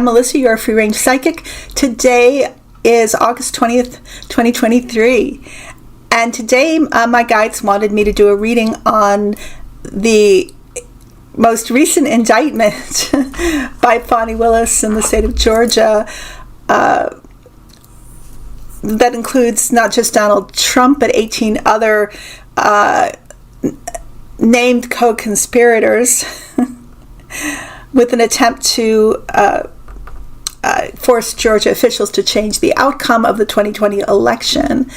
I'm Melissa, your free range psychic. Today is August 20th, 2023. And today my guides wanted me to do a reading on the most recent indictment by Fani Willis in the state of Georgia that includes not just Donald Trump, but 18 other named co-conspirators with an attempt to force Georgia officials to change the outcome of the 2020 election.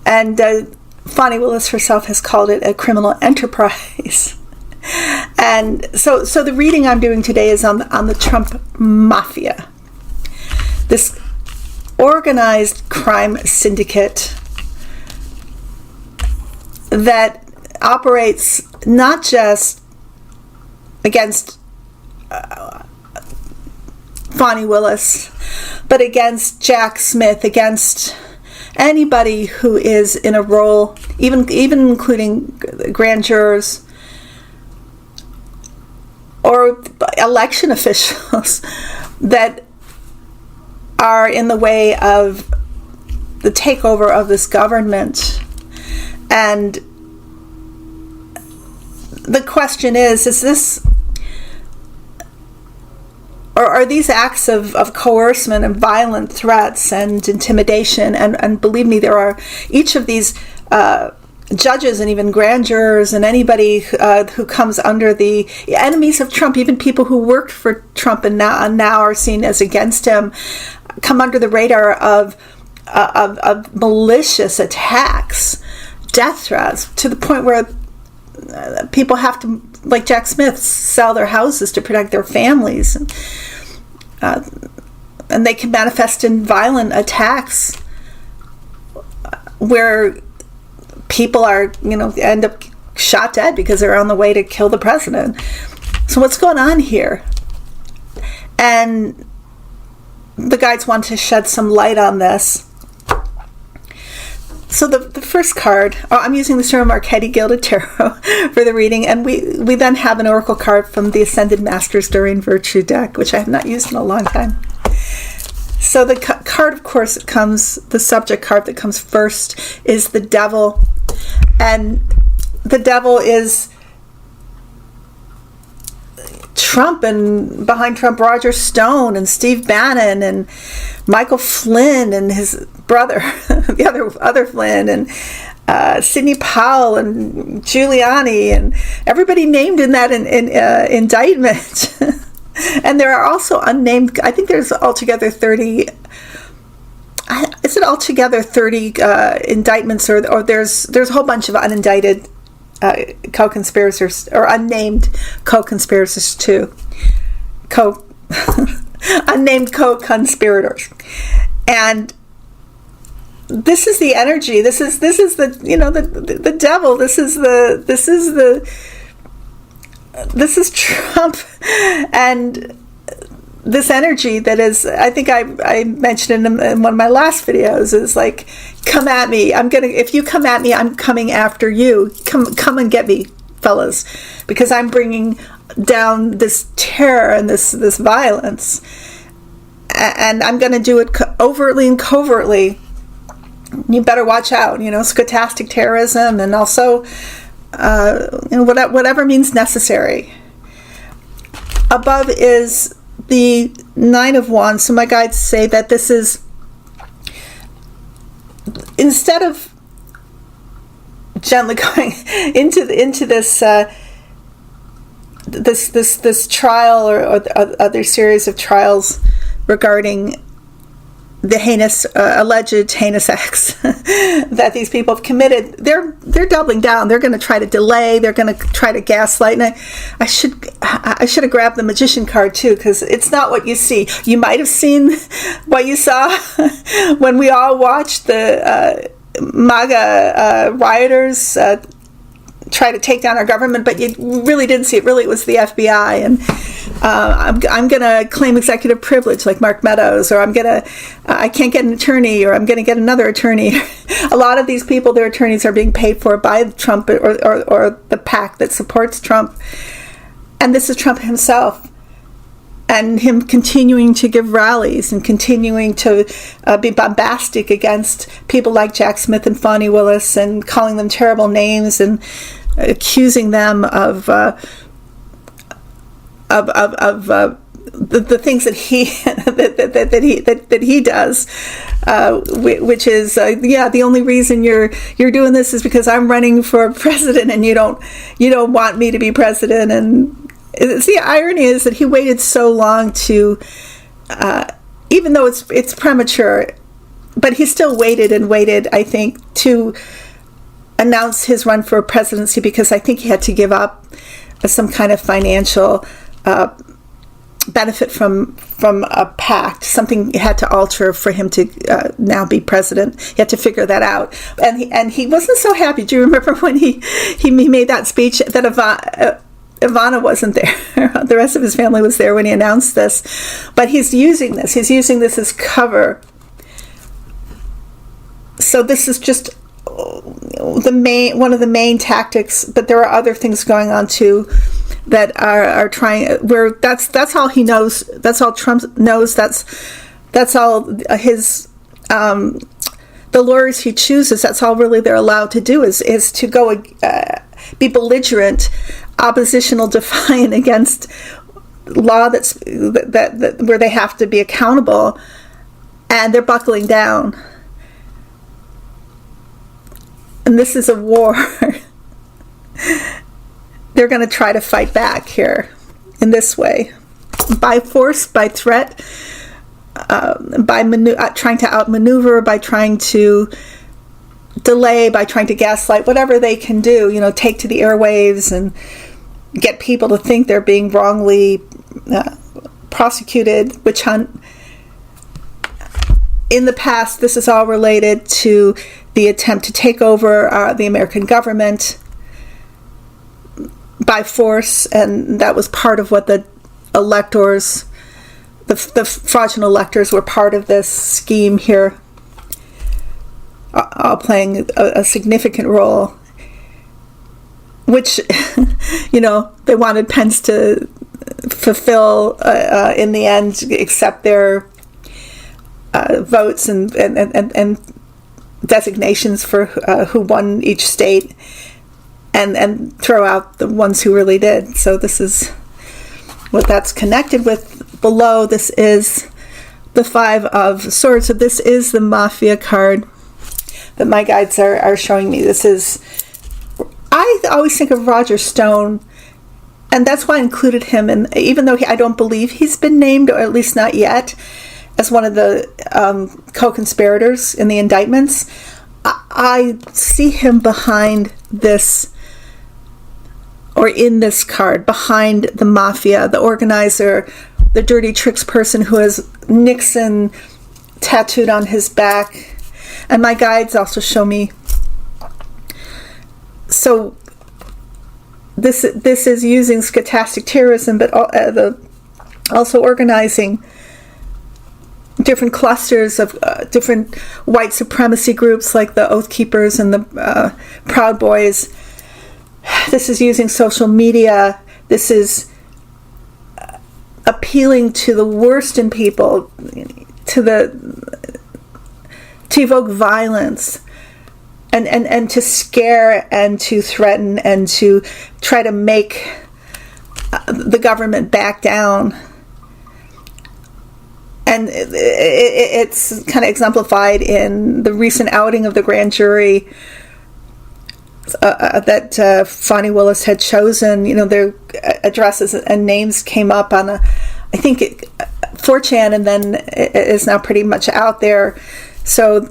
And Fani Willis herself has called it a criminal enterprise. And so the reading I'm doing today is on the Trump Mafia, this organized crime syndicate that operates not just against Fani Willis, but against Jack Smith, against anybody who is in a role, even including grand jurors or election officials that are in the way of the takeover of this government. And the question is this, or are these acts of coercion and violent threats and intimidation, and believe me, there are each of these judges and even grand jurors and anybody who comes under the enemies of Trump, even people who worked for Trump and now are seen as against him, come under the radar of malicious attacks, death threats, to the point where people have to, like Jack Smith, sell their houses to protect their families. And they can manifest in violent attacks where people are, end up shot dead because they're on the way to kill the president. So what's going on here? And the guides want to shed some light on this. So the first card, I'm using the Sturm Marchetti Gilded Tarot for the reading, and we then have an oracle card from the Ascended Masters Durian Virtue deck, which I have not used in a long time. So the card, of course, the subject card that comes first is the Devil, and the Devil is Trump, and behind Trump, Roger Stone and Steve Bannon and Michael Flynn and his brother, the other Flynn, and Sidney Powell and Giuliani and everybody named in that indictment. And there are also unnamed, I think there's altogether 30, is it altogether 30 indictments, or there's a whole bunch of unindicted co-conspirators, or unnamed co-conspirators too. Unnamed co-conspirators. And this is the energy. This is the the devil. This is Trump, and this energy that is, I think I mentioned in one of my last videos, is like, come at me. If you come at me, I'm coming after you. Come and get me, fellas, because I'm bringing down this terror and this violence, and I'm going to do it overtly and covertly. You better watch out. Stochastic terrorism, and also whatever means necessary. Above is the Nine of Wands. So my guides say that this is, instead of gently going into this this trial or other series of trials regarding the alleged heinous acts that these people have committed, they're doubling down. They're going to try to delay. They're going to try to gaslight. And I should have grabbed the Magician card too, because it's not what you see. You might have seen what you saw when we all watched the MAGA rioters try to take down our government, but you really didn't see it. Really, it was the FBI. And I'm going to claim executive privilege like Mark Meadows, or I can't get an attorney, or I'm going to get another attorney. A lot of these people, their attorneys are being paid for by Trump or the PAC that supports Trump. And this is Trump himself. and him continuing to give rallies and continuing to be bombastic against people like Jack Smith and Fani Willis, and calling them terrible names and accusing them of the things that he that he does, which is the only reason you're doing this is because I'm running for president, and you don't want me to be president. And the irony is that he waited so long to, even though it's premature, but he still waited, I think, to announce his run for presidency, because I think he had to give up some kind of financial benefit from a pact. Something had to alter for him to now be president. He had to figure that out, and he wasn't so happy. Do you remember when he made that speech that Ivana wasn't there? The rest of his family was there when he announced this, but he's using this as cover. So this is just one of the main tactics, but there are other things going on too that are trying, where that's all he knows, that's all Trump knows, that's all his the lawyers he chooses, that's all really they're allowed to do is to go be belligerent, oppositional, defiant against law that where they have to be accountable, and they're buckling down. And this is a war. They're going to try to fight back here in this way, by force, by threat, by trying to outmaneuver, by trying to delay, by trying to gaslight, whatever they can do. Take to the airwaves and get people to think they're being wrongly prosecuted, witch hunt. In the past, this is all related to the attempt to take over the American government by force, and that was part of what the electors, the fraudulent electors, were part of this scheme here, all playing a significant role, which, they wanted Pence to fulfill in the end, accept their votes and designations for who won each state, and throw out the ones who really did. So this is what that's connected with. Below, this is the Five of Swords. So this is the Mafia card that my guides are showing me. This is, I always think of Roger Stone, and that's why I included him. And even though I don't believe he's been named, or at least not yet, as one of the co-conspirators in the indictments, I see him behind this, or in this card, behind the mafia, the organizer, the dirty tricks person who has Nixon tattooed on his back. And my guides also show me. So this is using stochastic terrorism, but also organizing different clusters of different white supremacy groups like the Oath Keepers and the Proud Boys. This is using social media. This is appealing to the worst in people, to evoke violence, and to scare and to threaten and to try to make the government back down. And it's kind of exemplified in the recent outing of the grand jury that Fani Willis had chosen. Their addresses and names came up on I think 4chan, and then it is now pretty much out there. So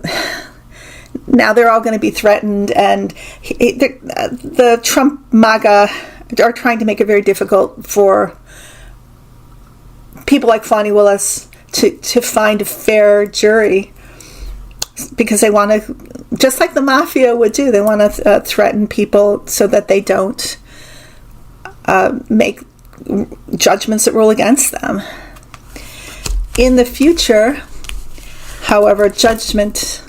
now they're all going to be threatened, and the Trump MAGA are trying to make it very difficult for people like Fani Willis to find a fair jury, because they want to, just like the mafia would do, they want to threaten people so that they don't make judgments that rule against them. In the future, however, justice.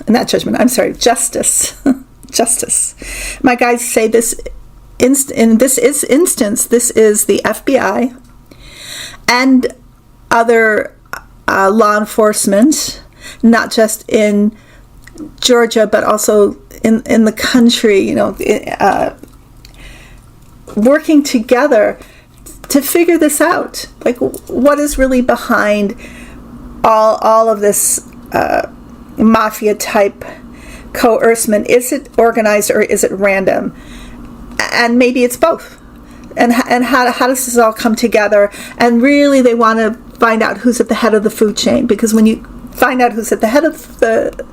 My guides say in this instance, this is the FBI, and other law enforcement, not just in Georgia, but also in the country, working together to figure this out. Like, what is really behind all of this mafia type coercement? Is it organized or is it random? And maybe it's both. And how does this all come together? And really, they want to find out who's at the head of the food chain, because when you find out who's at the head of the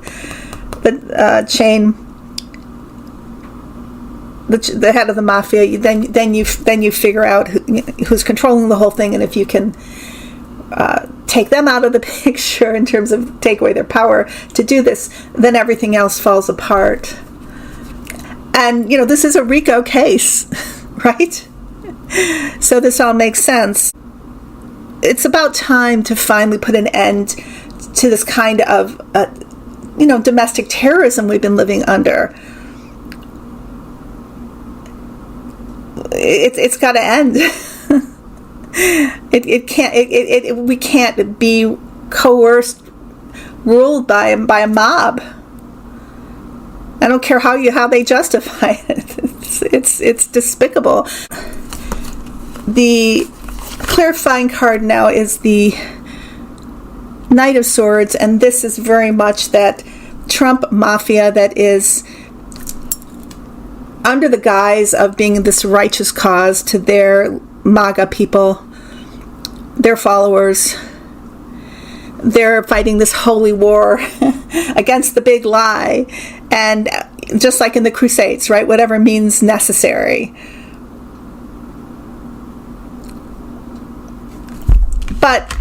chain, the head of the mafia, then you figure out who's controlling the whole thing, and if you can take them out of the picture in terms of take away their power to do this, then everything else falls apart. And this is a RICO case, right? So this all makes sense. It's about time to finally put an end to this kind of domestic terrorism we've been living under. It's got to end. We can't be coerced, ruled by a mob. I don't care how they justify it. It's despicable. The clarifying card now is the Knight of Swords, and this is very much that Trump mafia that is under the guise of being this righteous cause to their MAGA people, their followers. They're fighting this holy war against the big lie, and just like in the Crusades, right? Whatever means necessary. But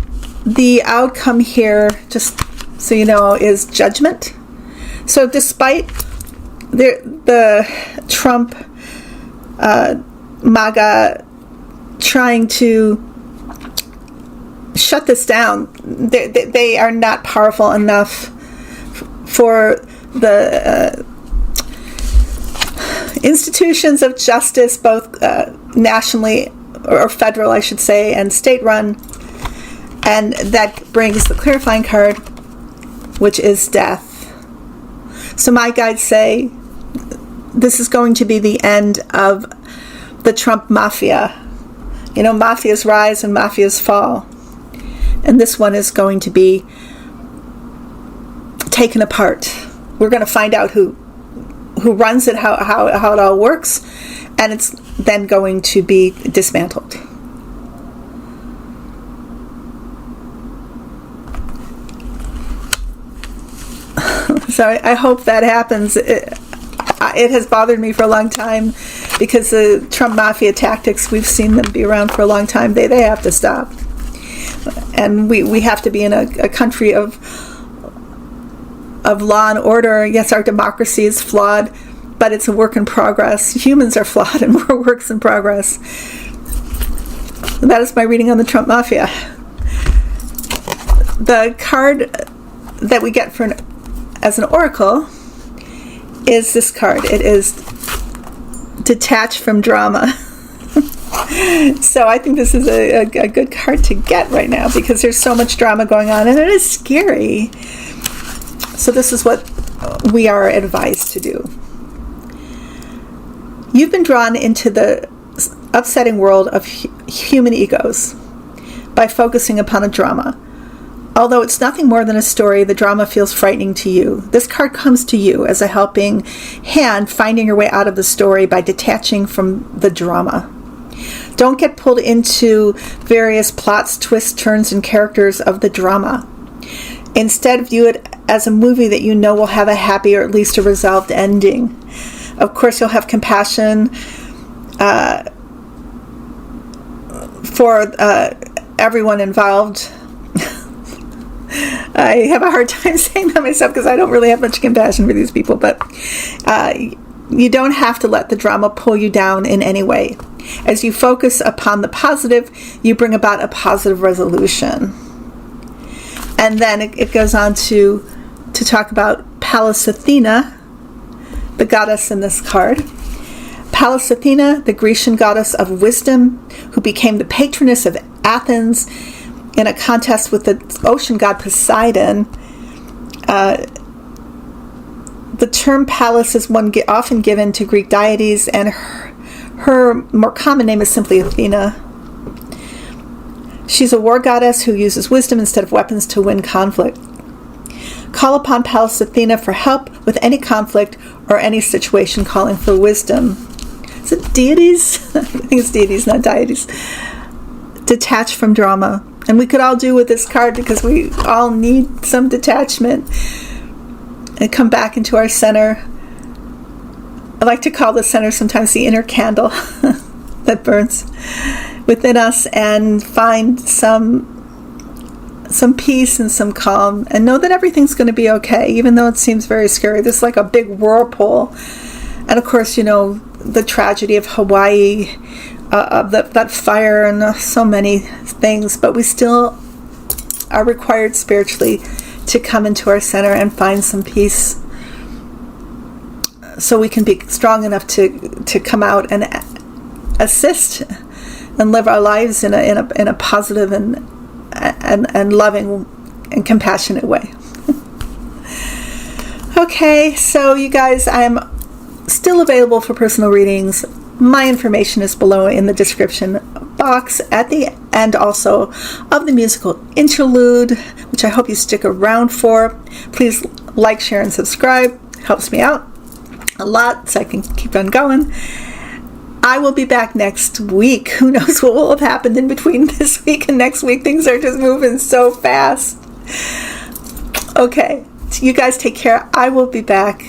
the outcome here, just so you know, is judgment. So despite the Trump MAGA trying to shut this down, they are not powerful enough for the institutions of justice, both nationally or federal, I should say, and state-run. And that brings the clarifying card, which is death. So my guides say this is going to be the end of the Trump mafia. Mafias rise and mafias fall. And this one is going to be taken apart. We're going to find out who runs it, how it all works, and it's then going to be dismantled. So I hope that happens. It has bothered me for a long time, because the Trump mafia tactics, we've seen them be around for a long time. They have to stop. And we have to be in a country of law and order. Yes, our democracy is flawed, but it's a work in progress. Humans are flawed and we're works in progress. And that is my reading on the Trump mafia. The card that we get as an oracle is this card. It is detached from drama. So I think this is a good card to get right now, because there's so much drama going on and it is scary. So this is what we are advised to do. You've been drawn into the upsetting world of human egos by focusing upon a drama. Although it's nothing more than a story, the drama feels frightening to you. This card comes to you as a helping hand, finding your way out of the story by detaching from the drama. Don't get pulled into various plots, twists, turns, and characters of the drama. Instead, view it as a movie that you know will have a happy or at least a resolved ending. Of course, you'll have compassion for everyone involved. I have a hard time saying that myself, because I don't really have much compassion for these people, but you don't have to let the drama pull you down in any way. As you focus upon the positive, you bring about a positive resolution. And then it goes on to talk about Pallas Athena, the goddess in this card. Pallas Athena, the Grecian goddess of wisdom, who became the patroness of Athens in a contest with the ocean god Poseidon. The term Pallas is one often given to Greek deities, and her more common name is simply Athena. She's a war goddess who uses wisdom instead of weapons to win conflict. Call upon Pallas Athena for help with any conflict or any situation calling for wisdom. Is it deities? I think it's deities, not deities. Detach from drama. And we could all do with this card because we all need some detachment and come back into our center. I like to call the center sometimes the inner candle that burns within us, and find some peace and some calm, and know that everything's going to be okay, even though it seems very scary. This is like a big whirlpool. And of course, the tragedy of Hawaii, of that fire, and so many things, but we still are required spiritually to come into our center and find some peace, so we can be strong enough to come out and assist and live our lives in a positive and loving and compassionate way. Okay, so you guys, I'm still available for personal readings. My information is below in the description box at the end also of the musical interlude, which I hope you stick around for. Please like, share, and subscribe. Helps me out a lot so I can keep on going. I will be back next week. Who knows what will have happened in between this week and next week. Things are just moving so fast. Okay, you guys take care. I will be back.